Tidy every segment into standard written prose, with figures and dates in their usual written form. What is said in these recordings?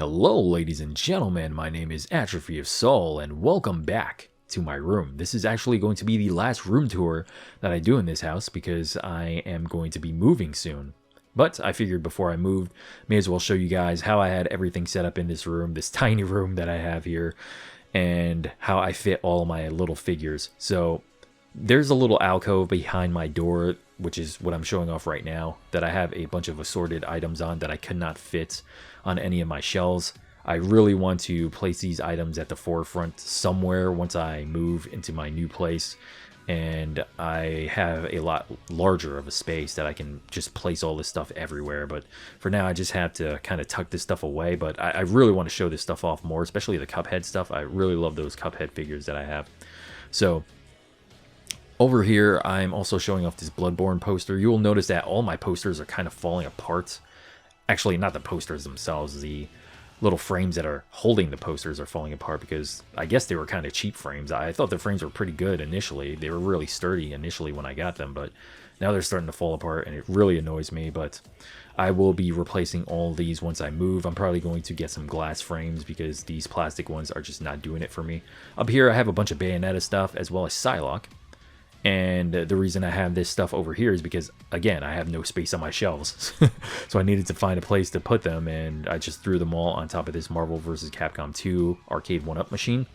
Hello, ladies and gentlemen, my name is Atrophy of Soul, and welcome back to my room. This is actually going to be the last room tour that I do in this house because I am going to be moving soon. But I figured before I moved, may as well show you guys how I had everything set up in this room, this tiny room that I have here, and how I fit all my little figures. So there's a little alcove behind my door, which is what I'm showing off right now, that I have a bunch of assorted items on that I could not fit on any of my shelves. I really want to place these items at the forefront somewhere once I move into my new place, and I have a lot larger of a space that I can just place all this stuff everywhere. But for now, I just have to kind of tuck this stuff away. But I really want to show this stuff off more, especially the Cuphead stuff. I really love those Cuphead figures that I have. So over here, I'm also showing off this Bloodborne poster. You will notice that all my posters are kind of falling apart. Actually, not the posters themselves. The little frames that are holding the posters are falling apart because I guess they were kind of cheap frames. I thought the frames were pretty good initially. They were really sturdy initially when I got them, but now they're starting to fall apart, and it really annoys me. But I will be replacing all these once I move. I'm probably going to get some glass frames because these plastic ones are just not doing it for me. Up here, I have a bunch of Bayonetta stuff as well as Psylocke. And the reason I have this stuff over here is because, again, I have no space on my shelves. So I needed to find a place to put them, and I just threw them all on top of this Marvel vs. Capcom 2 arcade 1-up machine.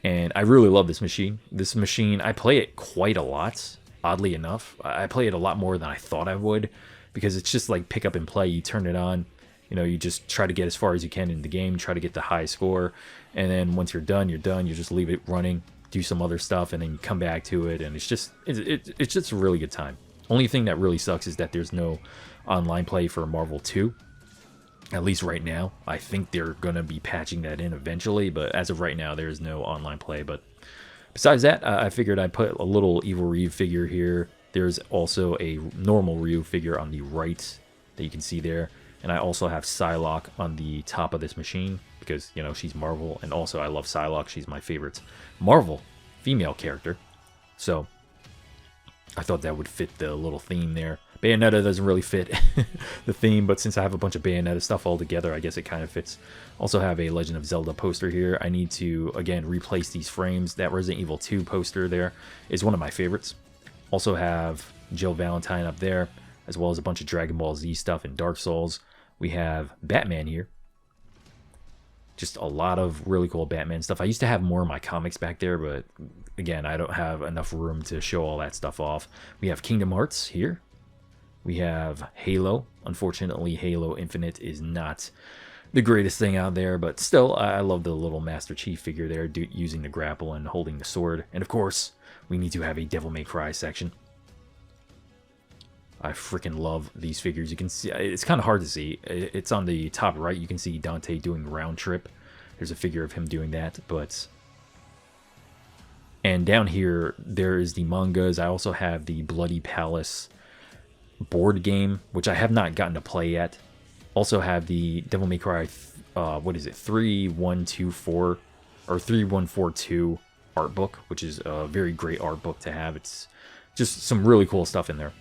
And I really love this machine. This machine, I play it quite a lot, oddly enough. I play it a lot more than I thought I would, because it's just like pick up and play. You turn it on, you know, you just try to get as far as you can in the game, try to get the high score, and then once you're done, you just leave it running, do some other stuff, and then you come back to it, and it's just a really good time. Only thing that really sucks is that there's no online play for Marvel 2, at least right now. I think they're gonna be patching that in eventually, but as of right now, there is no online play. But besides that, I figured I'd put a little Evil Ryu figure here. There's also a normal Ryu figure on the right that you can see there, and I also have Psylocke on the top of this machine because, you know, she's Marvel, and also I love Psylocke. She's my favorite Marvel female character, so I thought that would fit the little theme there. Bayonetta doesn't really fit the theme, but since I have a bunch of Bayonetta stuff all together, I guess it kind of fits. Also have a Legend of Zelda poster here. I need to, again, replace these frames. That Resident Evil 2 poster there is one of my favorites. Also have Jill Valentine up there, as well as a bunch of Dragon Ball Z stuff and Dark Souls. We have Batman here. Just a lot of really cool Batman stuff. I used to have more of my comics back there, but again, I don't have enough room to show all that stuff off. We have Kingdom Hearts here. We have Halo. Unfortunately, Halo Infinite is not the greatest thing out there, but still, I love the little Master Chief figure there, using the grapple and holding the sword. And of course, we need to have a Devil May Cry section. I freaking love these figures. You can see, it's kind of hard to see. It's on the top right. You can see Dante doing Round Trip. There's a figure of him doing that, and down here, there is the mangas. I also have the Bloody Palace board game, which I have not gotten to play yet. Also have the Devil May Cry, 3124 or 3142 art book, which is a very great art book to have. It's just some really cool stuff in there.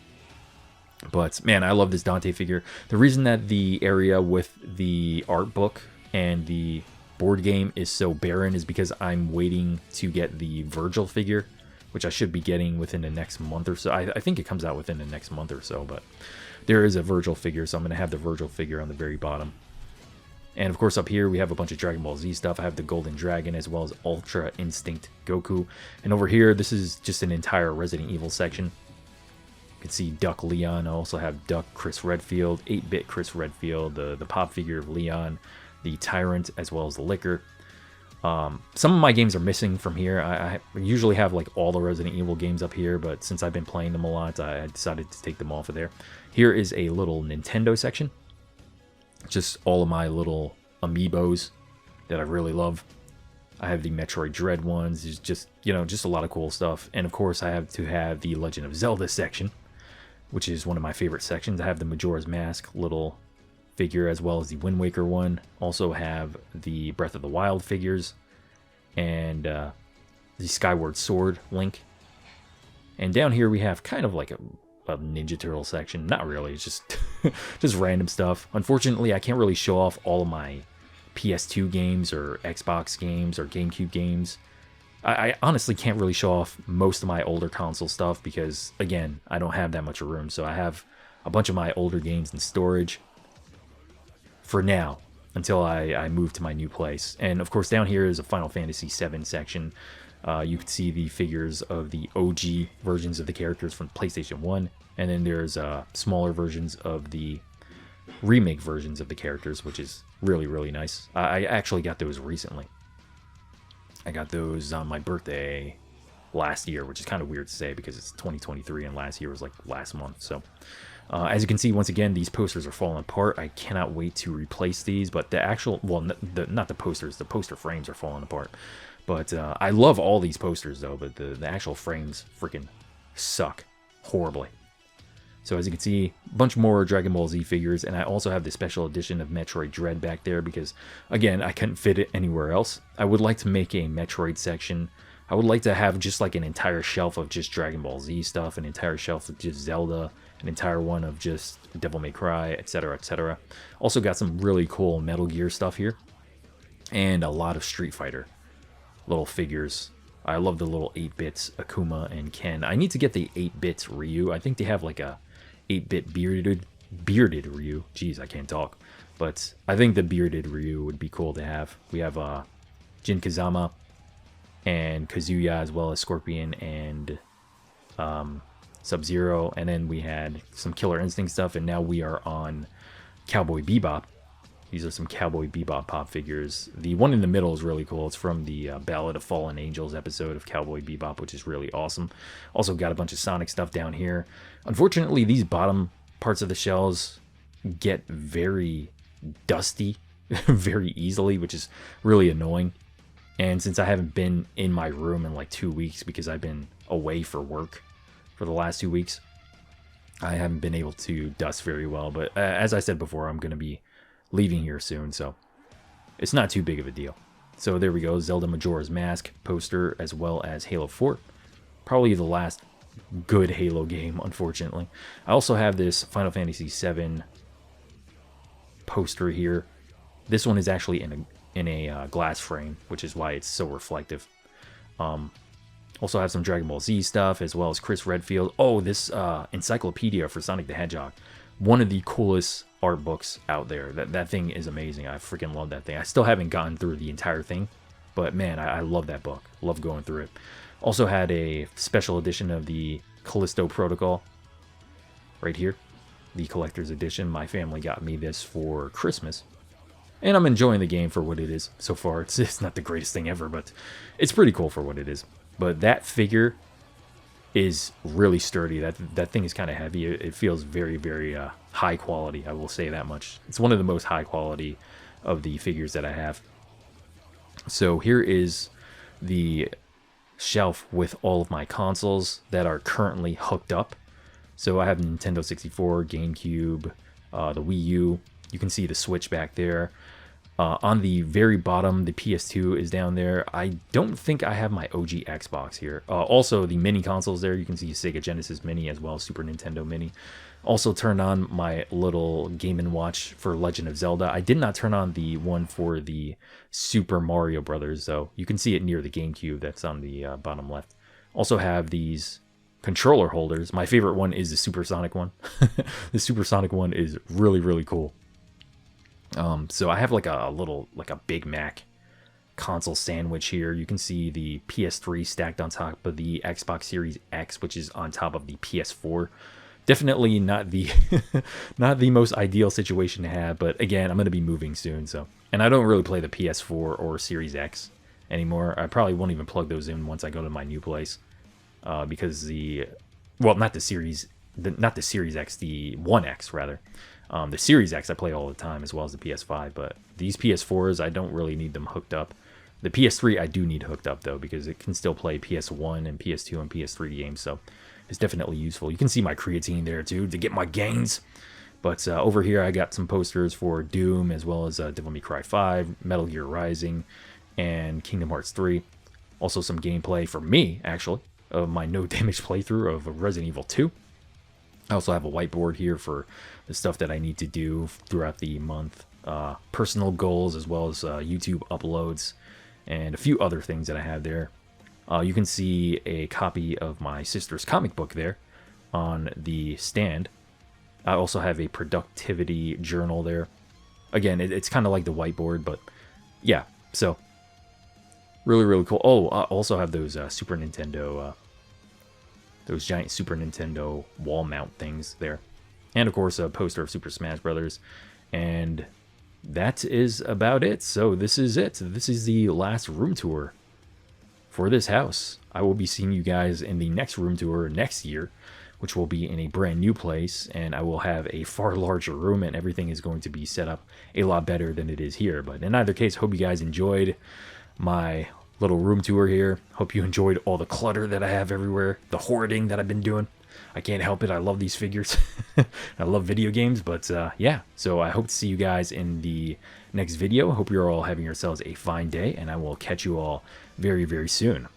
But man, I love this Dante figure. The reason that the area with the art book and the board game is so barren is because I'm waiting to get the Virgil figure, which I should be getting within the next month or so. I think it comes out within the next month or so, but there is a Virgil figure, so I'm going to have the Virgil figure on the very bottom. And of course, up here, we have a bunch of Dragon Ball Z stuff. I have the Golden Dragon as well as Ultra Instinct Goku. And over here, this is just an entire Resident Evil section. You can see Duck Leon. I also have Duck Chris Redfield, 8-bit Chris Redfield, the pop figure of Leon, the Tyrant, as well as the Licker. Some of my games are missing from here. I usually have like all the Resident Evil games up here, but since I've been playing them a lot, I decided to take them off of there. Here is a little Nintendo section. Just all of my little amiibos that I really love. I have the Metroid Dread ones. There's just, you know, just a lot of cool stuff. And of course, I have to have the Legend of Zelda section, which is one of my favorite sections. I have the Majora's Mask little figure as well as the Wind Waker one. Also have the Breath of the Wild figures and the Skyward Sword Link. And down here we have kind of like a Ninja Turtle section. Not really, it's just just random stuff. Unfortunately, I can't really show off all of my PS2 games or Xbox games or GameCube games. I honestly can't really show off most of my older console stuff because, again, I don't have that much room. So I have a bunch of my older games in storage for now until I move to my new place. And of course, down here is a Final Fantasy VII section. You can see the figures of the OG versions of the characters from PlayStation 1. And then there's smaller versions of the remake versions of the characters, which is really, really nice. I actually got those recently. I got those on my birthday last year, which is kind of weird to say because it's 2023 and last year was like last month. So as you can see, once again, these posters are falling apart. I cannot wait to replace these, but the actual, well, not the posters, the poster frames are falling apart. But I love all these posters though, but the actual frames freaking suck horribly. So as you can see, a bunch more Dragon Ball Z figures, and I also have the special edition of Metroid Dread back there because, again, I couldn't fit it anywhere else. I would like to make a Metroid section. I would like to have just like an entire shelf of just Dragon Ball Z stuff, an entire shelf of just Zelda, an entire one of just Devil May Cry, etc., etc. Also got some really cool Metal Gear stuff here, and a lot of Street Fighter little figures. I love the little 8-bits Akuma and Ken. I need to get the 8-bits Ryu. I think they have like a 8-bit bearded Ryu. Jeez, I can't talk. But I think the bearded Ryu would be cool to have. We have Jin Kazama and Kazuya, as well as Scorpion and Sub-Zero. And then we had some Killer Instinct stuff, and now we are on Cowboy Bebop. These are some Cowboy Bebop pop figures. The one in the middle is really cool. It's from the Ballad of Fallen Angels episode of Cowboy Bebop, which is really awesome. Also got a bunch of Sonic stuff down here. Unfortunately, these bottom parts of the shells get very dusty very easily, which is really annoying. And since I haven't been in my room in like 2 weeks because I've been away for work for the last 2 weeks, I haven't been able to dust very well. But as I said before, I'm going to be leaving here soon, so it's not too big of a deal. So there we go, Zelda Majora's Mask poster, as well as Halo 4. Probably the last good Halo game, unfortunately. I also have this Final Fantasy VII poster here. This one is actually in a glass frame, which is why it's so reflective. Also have some Dragon Ball Z stuff, as well as Chris Redfield. Oh, this encyclopedia for Sonic the Hedgehog. One of the coolest art books out there. That thing is amazing. I freaking love that thing. I still haven't gotten through the entire thing, but man, I love that book. Love going through it. Also had a special edition of the Callisto Protocol right here, the collector's edition. My family got me this for Christmas, and I'm enjoying the game for what it is so far. It's not the greatest thing ever, but it's pretty cool for what it is. But that figure is really sturdy. That thing is kind of heavy. It feels very, very high quality. I will say that much. It's one of the most high quality of the figures that I have. So here is the shelf with all of my consoles that are currently hooked up. So I have Nintendo 64, GameCube, the Wii U. You can see the Switch back there. On the very bottom, the PS2 is down there. I don't think I have my OG Xbox here. Also, the mini consoles there. You can see Sega Genesis Mini as well as Super Nintendo Mini. Also turned on my little Game & Watch for Legend of Zelda. I did not turn on the one for the Super Mario Brothers, though. You can see it near the GameCube. That's on the bottom left. Also have these controller holders. My favorite one is the Supersonic one. The Supersonic one is really, really cool. So I have like a Big Mac console sandwich here. You can see the PS3 stacked on top of the Xbox Series X, which is on top of the PS4. Definitely not the not the most ideal situation to have, but again, I'm going to be moving soon, and I don't really play the PS4 or Series X anymore. I probably won't even plug those in once I go to my new place, because not the Series X, the One X rather. The Series X I play all the time, as well as the PS5, but these PS4s, I don't really need them hooked up. The PS3 I do need hooked up, though, because it can still play PS1 and PS2 and PS3 games, so it's definitely useful. You can see my creatine there, too, to get my gains. But over here, I got some posters for Doom, as well as Devil May Cry 5, Metal Gear Rising, and Kingdom Hearts 3. Also some gameplay for me, actually, of my no damage playthrough of Resident Evil 2. I also have a whiteboard here for the stuff that I need to do throughout the month personal goals as well as YouTube uploads and a few other things that I have there. You can see a copy of my sister's comic book there on the stand. I also have a productivity journal there. Again, it's kind of like the whiteboard, but yeah, so really, really cool. Oh, I also have those Super Nintendo, those giant Super Nintendo wall mount things there. And of course, a poster of Super Smash Brothers. And that is about it. So this is it. This is the last room tour for this house. I will be seeing you guys in the next room tour next year, which will be in a brand new place, and I will have a far larger room, and everything is going to be set up a lot better than it is here. But in either case, hope you guys enjoyed my little room tour here. Hope you enjoyed all the clutter that I have everywhere, the hoarding that I've been doing. I can't help it. I love these figures. I love video games, but yeah. So I hope to see you guys in the next video. I hope you're all having yourselves a fine day, and I will catch you all very, very soon.